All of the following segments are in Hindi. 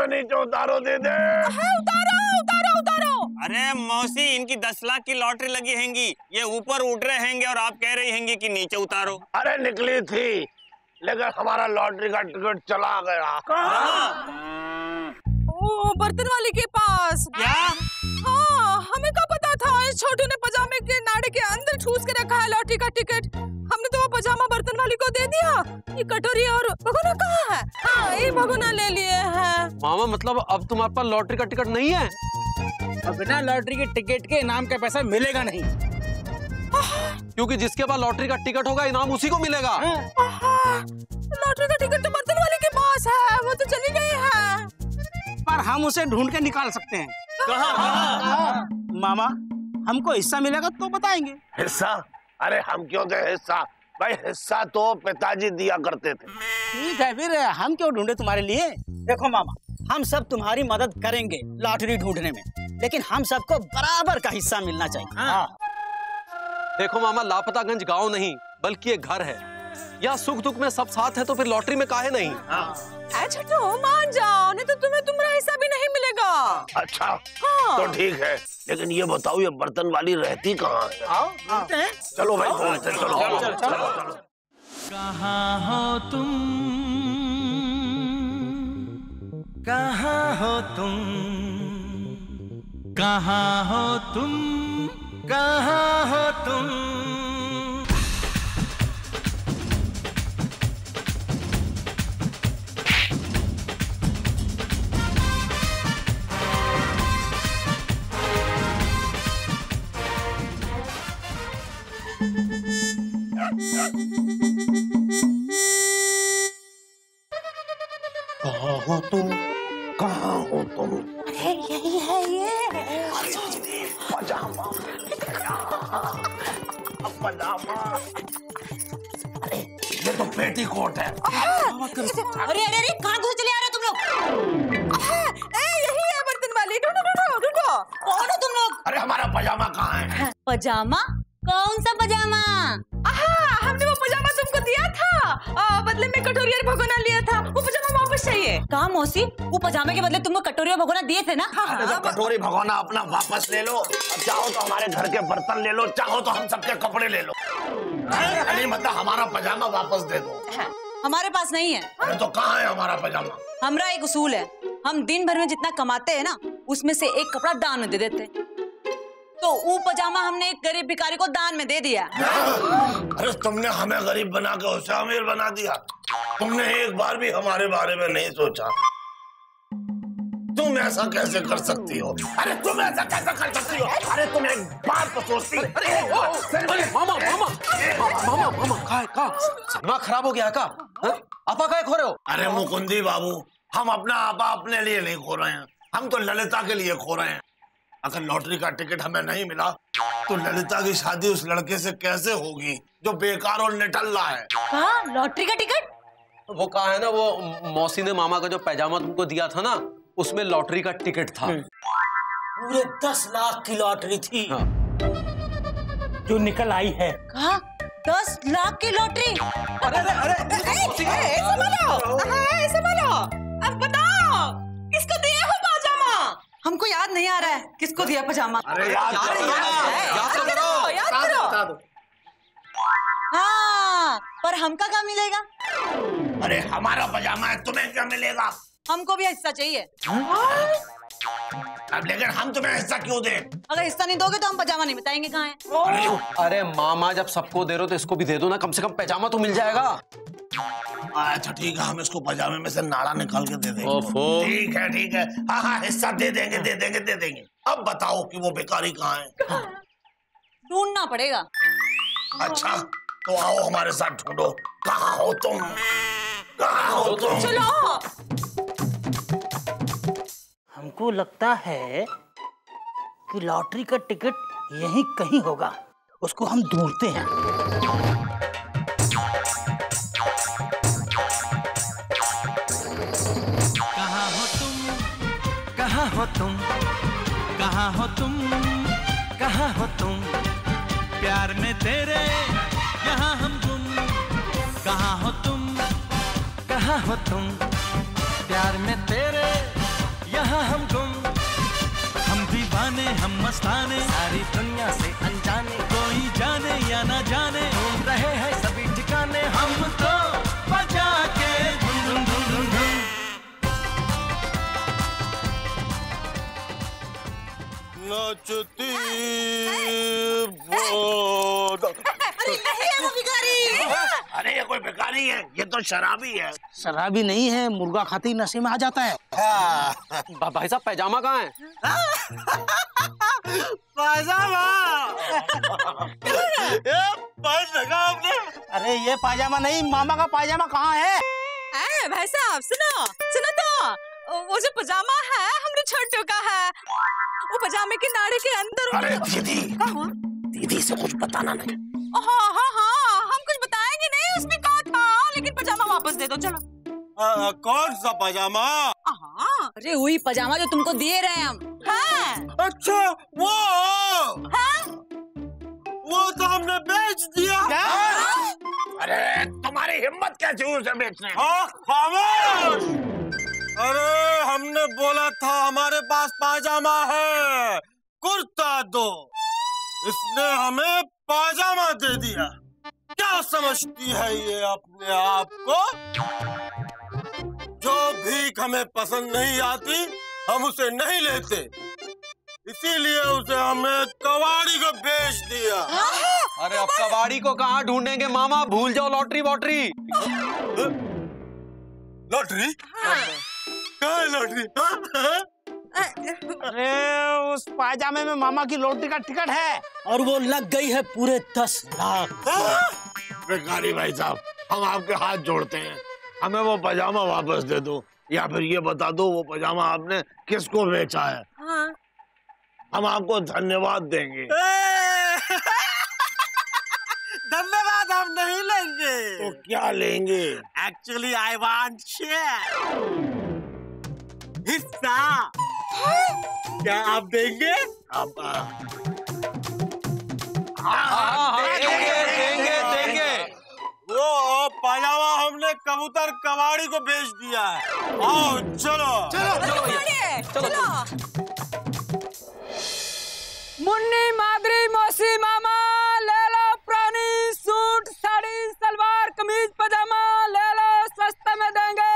नीचे उतारो दीदी। उतारो उतारो उतारो। अरे मौसी, इनकी 10 लाख की लॉटरी लगी हैंगी, ये ऊपर उठ रहे हैंगे और आप कह रही हैंगी कि नीचे उतारो। अरे निकली थी, लेकिन हमारा लॉटरी का टिकट चला गया। ओ, बर्तन वाली के पास। क्या? हाँ, हमें क्या पता था इस छोटू ने पजामे के नाड़े के अंदर ठूस के रखा है लॉटरी का टिकट। हमने तो वो पजामा बर्तन वाली को दे दिया। ये कटोरी और भगोना कहाँ है? हाँ, ये भगोना ले लिए हैं। मामा मतलब अब तुम्हारे पास लॉटरी का टिकट नहीं है? बिना लॉटरी के टिकट के इनाम का पैसा मिलेगा नहीं, क्योंकि जिसके पास लॉटरी का टिकट होगा इनाम उसी को मिलेगा। लॉटरी का टिकट तो बर्तन वाले के पास है, वो तो चली गई है। पर हम उसे ढूंढ के निकाल सकते हैं। कहाँ? मामा, हमको हिस्सा मिलेगा तो बताएंगे। हिस्सा? अरे हम क्यों दे हिस्सा भाई, हिस्सा तो पिताजी दिया करते थे। ठीक है, फिर हम क्यों ढूंढे तुम्हारे लिए? देखो मामा, हम सब तुम्हारी मदद करेंगे लॉटरी ढूंढने में, लेकिन हम सबको बराबर का हिस्सा मिलना चाहिए। हाँ। देखो मामा, लापतागंज गांव नहीं बल्कि एक घर है। यहाँ सुख दुख में सब साथ है, तो फिर लॉटरी में काहे नहीं? छोटू मान जाओ, नहीं तो तुम्हें तुम्हारा हिस्सा भी नहीं मिलेगा। अच्छा हाँ। तो ठीक है, लेकिन ये बताओ ये बर्तन वाली रहती कहाँ है? आओ चलो भाई ढूंढते, चलो। कहाँ हो तुम, कहाँ हो तुम, कहाँ हो तुम, कहाँ हो तुम। कहाँ हो तुम, कहाँ हो तुम? अरे यही है ये पजामा, पजामा। अरे ये तो पेटीकोट है। अरे अरे अरे, कहाँ घुस चले आ रहे हो तुम लोग? यही है बर्तन वाली। ढूंढो ढूंढो ढूंढो। कौन हो तुम लोग? अरे हमारा पजामा कहाँ है? पजामा? कौन सा पजामा? हमने वो पजामा तुमको दिया था, बदले में कटोरी और भगोना लिया था। वो पजामा वापस चाहिए। कहाँ मौसी, वो पजामे के बदले तुमको कटोरी और भगोना दिए थे ना? अरे तो कटोरी भगोना अपना वापस ले लो, चाहो तो हमारे घर के बर्तन ले लो, चाहो तो हम सबके कपड़े ले लो। नहीं मतलब हमारा पजामा वापस दे दो। हमारे पास नहीं है। अरे तो कहाँ है हमारा पजामा? हमारा एक उसूल है, हम दिन भर में जितना कमाते हैं ना, उसमें से एक कपड़ा दान में दे देते। तो वो पजामा हमने एक गरीब भिखारी को दान में दे दिया। अरे तुमने हमें गरीब बना के उसे अमीर बना दिया। तुमने एक बार भी हमारे बारे में नहीं सोचा। तुम ऐसा कैसे कर सकती हो? अरे तुम ऐसा कैसे कर सकती हो? अरे तुम एक बार तो सोचती। मामा दिमाग खराब हो गया का? आपा काय खो रहे हो? अरे मुकुंदी बाबू, हम अपना आपा अपने लिए नहीं खो रहे हैं, हम तो ललिता के लिए खो रहे हैं। अगर लॉटरी का टिकट हमें नहीं मिला तो ललिता की शादी उस लड़के से कैसे होगी जो बेकार और निठल्ला है? हाँ, लॉटरी का टिकट? वो कहा है ना, वो मौसी ने मामा का जो पैजामा तुमको दिया था ना, उसमें लॉटरी का टिकट था। पूरे 10 लाख की लॉटरी थी। हाँ। जो निकल आई है। कहा 10 लाख की लॉटरी? संभालो, अब बताओ किसको दिया है पजामा? हमको याद नहीं आ रहा है किसको दिया पजामा। अरे याद करो। हाँ, पर हमका क्या मिलेगा? अरे हमारा पजामा है, तुम्हें क्या मिलेगा? हमको भी हिस्सा चाहिए। अब लेकिन हम तुम्हें हिस्सा क्यों दें? अगर हिस्सा नहीं दोगे तो हम पजामा नहीं बताएंगे कहाँ है। अरे मामा, जब सबको दे रहे हो तो इसको भी दे दो ना, कम से कम पजामा तो मिल जाएगा। अच्छा ठीक है, हम इसको पजामे में से नाड़ा निकाल के दे देंगे। ठीक है, हाँ हिस्सा दे देंगे। अब बताओ कि वो भिखारी कहाँ है? ढूंढना पड़ेगा। अच्छा तो आओ हमारे साथ ढूंढो। कहाँ हो तुम, कहाँ हो तुम? चलो। हमको लगता है कि लॉटरी का टिकट यहीं कहीं होगा, उसको हम ढूंढते हैं। कहाँ हो तुम, कहाँ हो तुम, कहाँ हो तुम, कहाँ हो तुम, प्यार में तेरे यहाँ हम गुम। कहाँ हो तुम, कहाँ हो तुम, प्यार में तेरे मस्ताने, सारी दुनिया से अनजाने, कोई जाने या ना जाने, घूम रहे हैं सभी ठिकाने, हम तो बजा के धुन धुन धुन धुन धुन। नचती अरे ये कोई भिखारी है, ये तो शराबी है। शराबी नहीं है, मुर्गा खाते ही नशे में आ जाता है। भाई साहब पैजामा कहाँ है? पायजामा ये पैर लगा आपने। अरे ये पायजामा नहीं, मामा का पायजामा कहाँ है? भाई साहब सुनो सुनो तो, वो जो पजामा है हमने छोटू का है, वो पजामे के नाड़े के अंदर। अरे दीदी, दीदी से कुछ बताना नहीं। हाँ हाँ हाँ, हम कुछ बताएंगे नहीं, उसमें कहा था, लेकिन पजामा वापस दे दो चलो। कौन सा पजामा? अरे वही पजामा जो तुमको दे रहे हैं हम। हाँ। अच्छा वो वो तो हमने बेच दिया। क्या? अरे तुम्हारी हिम्मत कैसी हुई उसे बेचने? खामोश! अरे हमने बोला था हमारे पास पायजामा है, कुर्ता दो, इसने हमें पायजामा दे दिया। क्या समझती है ये अपने आप को? जो भीख हमें पसंद नहीं आती हम उसे नहीं लेते, इसीलिए उसे हमने कबाड़ी को बेच दिया। अरे अब कबाड़ी को कहाँ ढूंढेंगे मामा, भूल जाओ लॉटरी वॉटरी। लॉटरी? क्या है लॉटरी? अरे उस पायजामे में मामा की लॉटरी का टिकट है और वो लग गई है पूरे 10 लाख। भिखारी भाई साहब, हम आपके हाथ जोड़ते हैं, हमें वो पजामा वापस दे दो, या फिर ये बता दो वो पजामा आपने किसको बेचा है। हाँ। हम आपको धन्यवाद देंगे। धन्यवाद हम नहीं लेंगे। तो क्या लेंगे? एक्चुअली आई वांट शेयर, हिस्सा। क्या आप देंगे? देंगे। वो पजामा हमने कबूतर कबाड़ी को बेच दिया है। आओ चलो चलो। मुन्नी मादरी मौसी मामा ले लो, पुरानी सूट साड़ी सलवार कमीज पजामा ले लो, सस्ते में देंगे।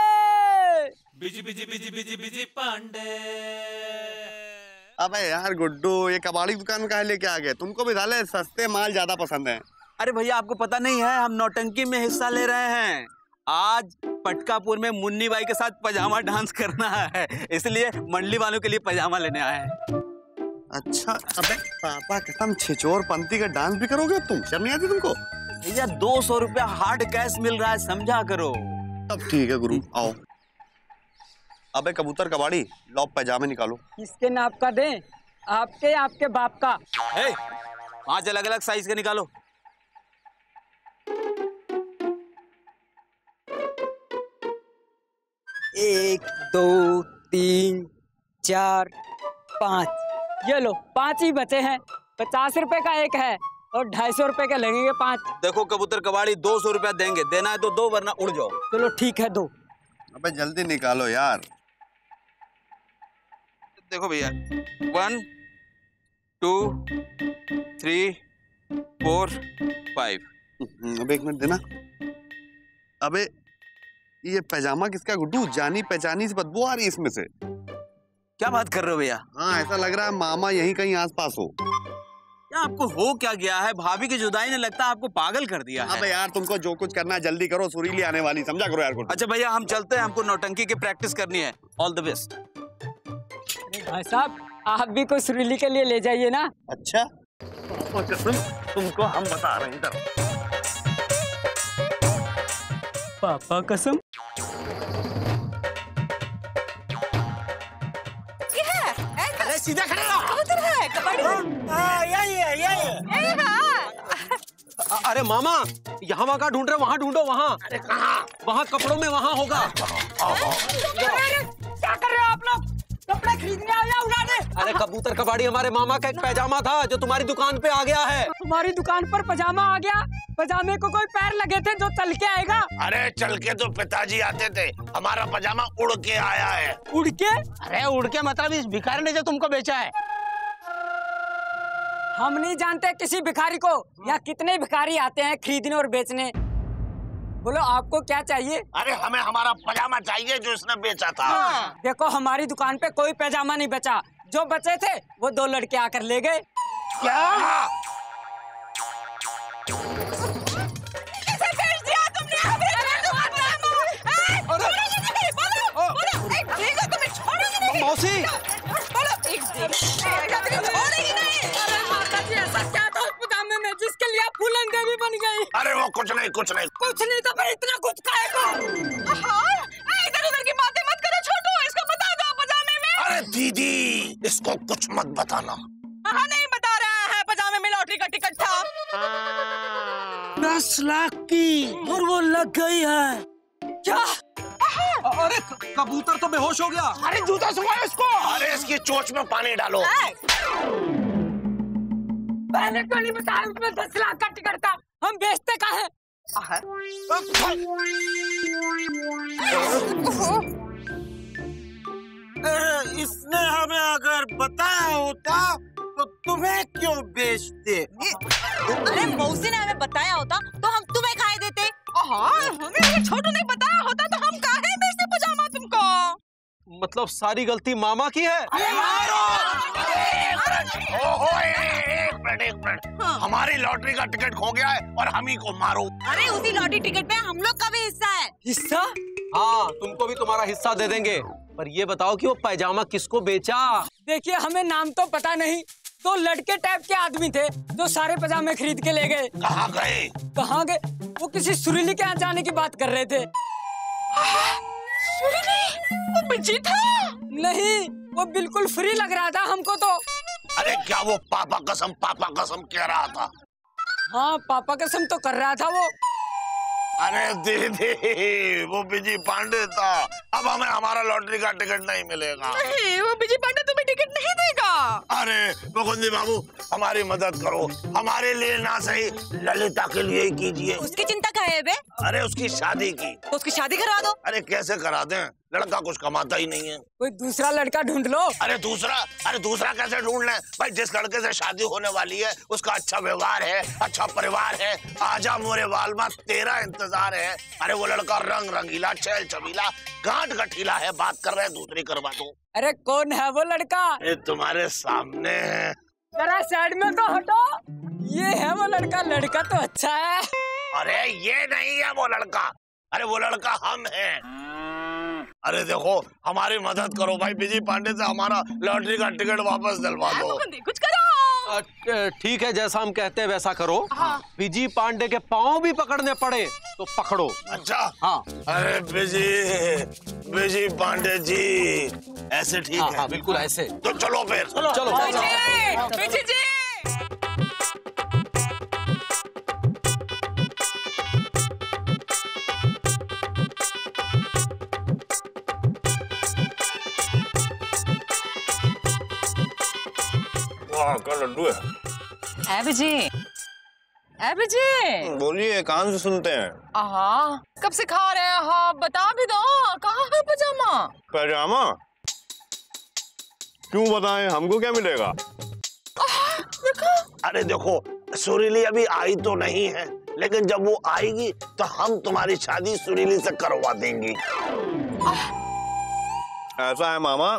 Busy busy busy busy busy Pandey. अबे यार गुड्डू, ये कबाड़ी दुकान का लेके आ गए, तुमको भी डाले, सस्ते माल ज्यादा पसंद है। अरे भैया आपको पता नहीं है, हम नौटंकी में हिस्सा ले रहे हैं। आज पटकापुर में मुन्नी बाई के साथ पजामा डांस करना है, इसलिए मंडली वालों के लिए पजामा लेने आए हैं। अच्छा, अबे पापा कसम, छिचोर पंथी का डांस भी करोगे तुम? शर्म नहीं आती तुमको? भैया 200 रुपया हार्ड कैश मिल रहा है, समझा करो। तब ठीक है गुरु, आओ। अबे कबूतर कबाड़ी, लो पैजामे निकालो। किसके नाप का दें? आपके या आपके बाप का? 5 अलग अलग साइज के निकालो। एक 2 3 4 5, ये लो 5 ही बचे हैं। 50 रुपए का एक है और 250 रुपए के लगेंगे 5। देखो कबूतर कबाड़ी 200 रुपया देंगे, देना है तो दो, वरना उड़ जाओ। चलो ठीक है, दो। अबे जल्दी निकालो यार। देखो भैया, 1 2 3 4 5। अबे एक मिनट देना। अबे ये पैजामा किसका गुड्डू? जानी पहचानी से बदबू आ रही है इसमें से। क्या बात कर रहे हो भैया? हाँ, ऐसा लग रहा है मामा यहीं कहीं आसपास हो। क्या आपको हो क्या गया है? भाभी की जुदाई ने लगता है आपको पागल कर दिया है। अबे यार तुमको जो कुछ करना है जल्दी करो, सुरीली आने वाली, समझा करो यार। अच्छा भैया हम चलते हैं, हमको नौटंकी की प्रैक्टिस करनी है। All the best. भाई साहब आप भी कोई सुरीली के लिए ले जाइए ना। अच्छा तुमको हम बता रहे हैं। पापा कसम। ये है, अरे सीधा खड़े रहो। कबूतर है, कबाड़ी है। यही है, यही है। अरे मामा, यहाँ वहाँ का ढूंढ रहे, वहाँ ढूंढो, वहाँ। अरे कहाँ? वहाँ कपड़ों में वहाँ होगा। क्या कर रहे हो आप लोग? कपड़े खरीदने आए या उड़ाने? अरे कबूतर कबाड़ी, हमारे मामा का एक पैजामा था जो तुम्हारी दुकान पे आ गया है। हमारी दुकान पर पजामा आ गया? पजामे को कोई पैर लगे थे जो चल के आएगा? अरे चल के तो पिताजी आते थे, हमारा पजामा उड़ के आया है। उड़ के? अरे उड़ के मतलब इस भिखारी ने जो तुमको बेचा है। हम नहीं जानते किसी भिखारी को। यहाँ कितने भिखारी आते हैं खरीदने और बेचने। बोलो आपको क्या चाहिए? अरे हमें हमारा पजामा चाहिए जो इसने बेचा था। देखो हमारी दुकान पे कोई पैजामा नहीं बचा, जो बचे थे वो 2 लड़के आकर ले गए। क्या? मौसी जिसके लिए आप फूलन देवी बन गई। अरे वो कुछ नहीं कुछ नहीं तो फिर इतना कुछ काहे को? इधर उधर की बातें मत करो छोटू, इसको बता दो पजामे में। अरे दीदी इसको कुछ मत बताना। हाँ नहीं बता रहा है, पजामे में लॉटरी का टिकट था 10 लाख की और वो लग गई है। क्या? अरे कबूतर तो बेहोश हो गया। अरे जूता सुखाओ इसको। अरे इसकी चोंच में पानी डालो। पहले तो नहीं बताया उसमें 10 लाख का टिकट था, हम बेचते कहाँ हैं? इसने हमें अगर बताया होता तो तुम्हें क्यों बेचते? अरे मौसी ने हमें बताया होता तो हम तुम्हें खाए देते। हमें छोटू नहीं बताया होता तो हम काहे बेचते पजामा तुमको। मतलब सारी गलती मामा की है। ओहो एक मिनट हमारी लॉटरी का टिकट खो गया है और हम ही को मारो। अरे उसी लॉटरी टिकट पे हम लोग का भी हिस्सा है। हिस्सा? हाँ तुमको भी तुम्हारा हिस्सा दे देंगे, पर ये बताओ कि वो पैजामा किसको बेचा? देखिए हमें नाम तो पता नहीं, 2 लड़के टाइप के आदमी थे जो सारे पजामे खरीद के ले गए। कहाँ गए? कहाँ गए? वो किसी सुरीली के यहाँ जाने की बात कर रहे थे। वो बिजी था? नहीं, वो बिल्कुल फ्री लग रहा था हमको तो। अरे क्या वो पापा कसम कह रहा था? हाँ पापा कसम तो कर रहा था वो। अरे दीदी वो बिजी पांडे था, अब हमें हमारा लॉटरी का टिकट नहीं मिलेगा। नहीं वो बिजी पांडे तुम्हें टिकट नहीं देगा। अरे मुकुंदी बाबू हमारी मदद करो, हमारे लिए ना सही ललिता के लिए ही कीजिए। उसकी चिंता क्या है बे? अरे उसकी शादी की। तो उसकी शादी करा दो। अरे कैसे करा दें, लड़का कुछ कमाता ही नहीं है। कोई दूसरा लड़का ढूंढ लो। अरे दूसरा कैसे ढूंढ लें भाई? जिस लड़के से शादी होने वाली है उसका अच्छा व्यवहार है, अच्छा परिवार है, आजा मोरे वालमा तेरा इंतजार है। अरे वो लड़का रंग रंगीला चैल चबीला गांठ गठीला है, बात कर रहे हैं दूसरी करवा दो। अरे कौन है वो लड़का? ये तुम्हारे सामने है। जरा साइड में तो हटो। ये है वो लड़का, लड़का तो अच्छा है। अरे ये नहीं है वो लड़का, अरे वो लड़का हम हैं। अरे देखो हमारी मदद करो भाई, बिजी पांडे से हमारा लॉटरी का टिकट वापस दिलवा दो। कुछ करो। ठीक है, जैसा हम कहते हैं वैसा करो। बिजी पांडे के पाँव भी पकड़ने पड़े तो पकड़ो। अच्छा हाँ। अरे बिजी पांडे जी ऐसे ठीक है? हाँ, बिल्कुल ऐसे। तो चलो फिर चलो। बिजी जी का लड्डू है। बिजी बोलिए, कान से सुनते हैं। कब से खा रहे हैं? हाँ बता भी दो, कहाँ है पजामा? पैजामा क्यों बताएं, हमको क्या मिलेगा? देखो। अरे देखो सुरीली अभी आई तो नहीं है, लेकिन जब वो आएगी तो हम तुम्हारी शादी सुरीली से करवा देंगे। ऐसा है मामा,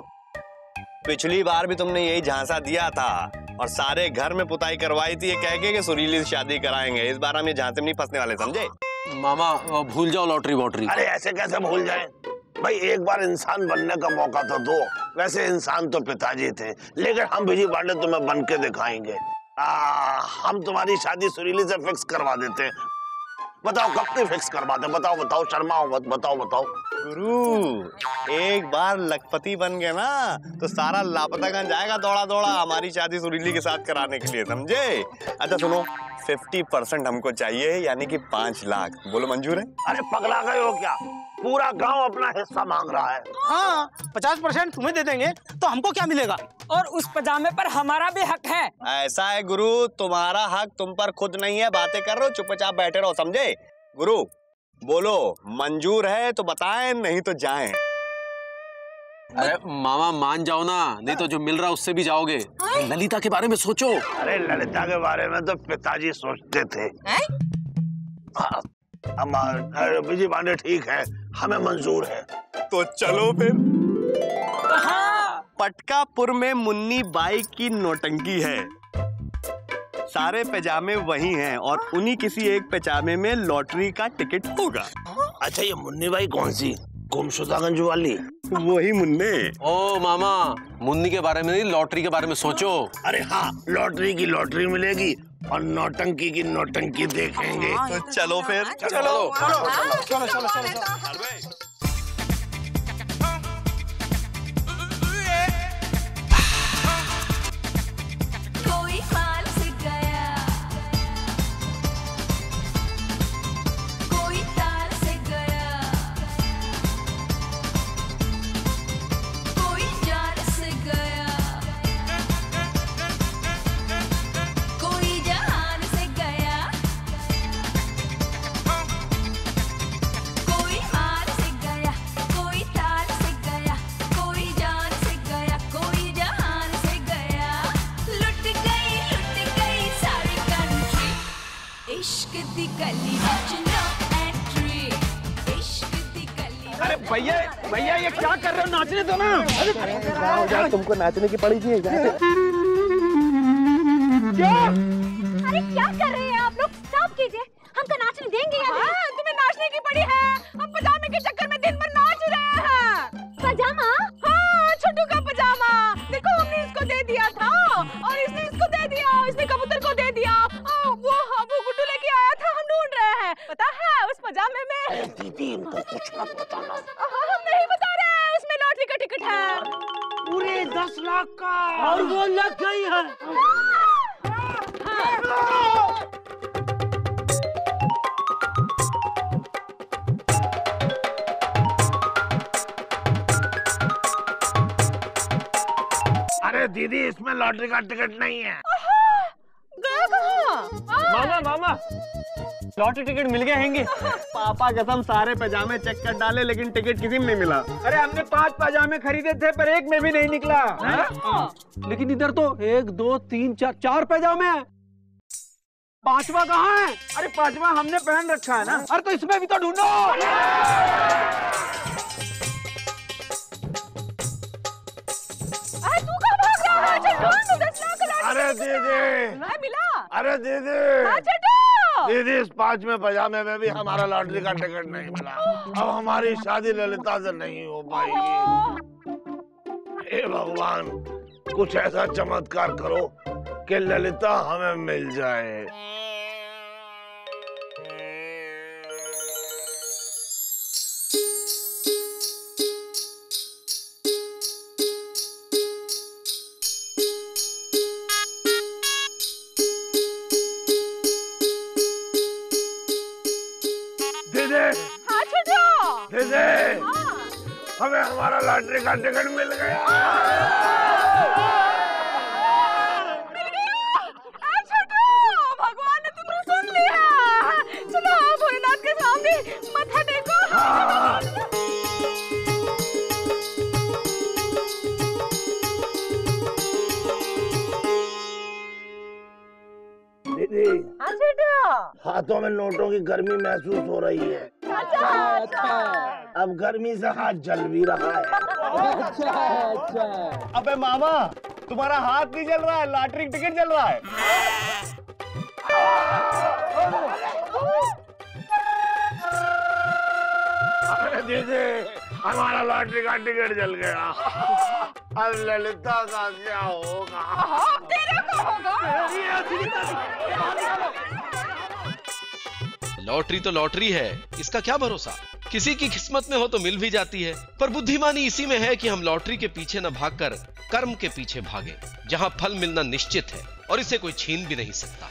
पिछली बार भी तुमने यही झांसा दिया था और सारे घर में पुताई करवाई थी ये कह के कि सुरीली से शादी कराएंगे। इस बार हम ये झांसे में नहीं फंसने वाले, समझे? मामा भूल जाओ लॉटरी वॉटरी। अरे ऐसे कैसे भूल जाए भाई, एक बार इंसान बनने का मौका तो दो। वैसे इंसान तो पिताजी थे, लेकिन हम बिजी पांडे तुम्हें बन के दिखाएंगे। हम तुम्हारी शादी सुरीली से फिक्स करवा देते हैं। बताओ कब की फिक्स करवाते? बताओ शर्माओ मत, बताओ। गुरु एक बार लखपति बन गए ना तो सारा लापतागंज आएगा दौड़ा हमारी शादी सुरीली के साथ कराने के लिए, समझे? अच्छा सुनो, 50% हमको चाहिए, यानी कि 5 लाख। बोलो मंजूर है? अरे पगला गए हो क्या? पूरा गांव अपना हिस्सा मांग रहा है। हाँ 50% तुम्हें दे देंगे तो हमको क्या मिलेगा? और उस पजामे पर हमारा भी हक है। ऐसा है गुरु, तुम्हारा हक तुम पर खुद नहीं है, बातें कर रहे हो, चुपचाप बैठे रहो, समझे? गुरु बोलो मंजूर है तो बताएं, नहीं तो जाएं। अरे मामा मान जाओ ना, नहीं तो जो मिल रहा उससे भी जाओगे। ललिता के बारे में सोचो। अरे ललिता के बारे में तो पिताजी सोचते थे। विजय पांडे ठीक है, हमें मंजूर है। तो चलो फिर। पटकापुर में मुन्नी बाई की नौटंकी है। सारे पैजामे वही हैं और उन्हीं किसी एक पैजामे में लॉटरी का टिकट होगा। अच्छा, ये मुन्नी बाई कौन सी? गुमशुदागंज वाली? वही मुन्ने। ओ मामा, मुन्नी के बारे में नहीं, लॉटरी के बारे में सोचो। अरे हाँ, लॉटरी की लॉटरी मिलेगी और नौटंकी की नौटंकी देखेंगे। तो चलो फिर। चलो। अरे भैया ये क्या कर रहे हो? नाचने दो ना। अरे तुमको नाचने की पड़ी थी। क्या? अरे क्या कर रहे हैं आप लोग? स्टॉप कीजिए, हमको नाचने देंगे या नहीं? तुम्हें नाचने की पड़ी है, हम पजामे के चक्कर में दिन भर नाच रहे हैं। पजामा? हाँ, छोटू का पजामा। देखो, हमने इसको दे दिया था और इसने इसको दे दिया, इसने कबूतर को दे दिया। वो गुड्डू लेके आया था, हम ढूंढ रहे हैं। पता है उस पजामे में? दीदी, इनको कुछ मत बताना। हम नहीं बता रहे हैं, उसमें लॉटरी का टिकट है। पूरे 10 लाख का। और वो लग गई है। अरे दीदी, इसमें लॉटरी का टिकट नहीं है। गया कहाँ? मामा लॉटरी टिकट मिल गया हैंगे। पापा कसम सारे पैजामे चेक कर डाले लेकिन टिकट किसी में नहीं मिला। अरे हमने 5 पैजामे खरीदे थे पर एक में भी नहीं निकला। लेकिन इधर तो 1 2 3 4 पैजामे हैं। 5वां कहाँ है? अरे 5वां हमने पहन रखा है ना। अरे तो इसमें भी तो ढूंढो। तू कहाँ भाग रहा है? 10 लाख का लॉटरी। अरे दीदी, मिला। अरे दीदी, दीदी, इस 5वें पजामे में भी हमारा लॉटरी का टिकट नहीं मिला। अब हमारी शादी ललिता से नहीं हो पाएगी। हे भगवान, कुछ ऐसा चमत्कार करो कि ललिता हमें मिल जाए। हाँ छोटू। दीदी, हमें हमारा लॉटरी का टिकट मिल गया। छोटू, भगवान ने तुमको सुन लिया। चलो भोलेनाथ के सामने माथा टेको। दीदी, हाँ छोटू। हाथों में नोटों की गर्मी महसूस हो रही है। अच्छा। अब गर्मी से हाथ जल भी रहा है। अच्छा। अबे मामा, तुम्हारा हाथ नहीं जल रहा है, लॉटरी टिकट जल रहा है। अरे दीदी, हमारा लॉटरी का टिकट जल गया। अब ललिता का क्या होगा? तेरे को होगा। लॉटरी तो लॉटरी है, इसका क्या भरोसा। किसी की किस्मत में हो तो मिल भी जाती है। पर बुद्धिमानी इसी में है कि हम लॉटरी के पीछे न भागकर कर्म के पीछे भागें, जहां फल मिलना निश्चित है और इसे कोई छीन भी नहीं सकता।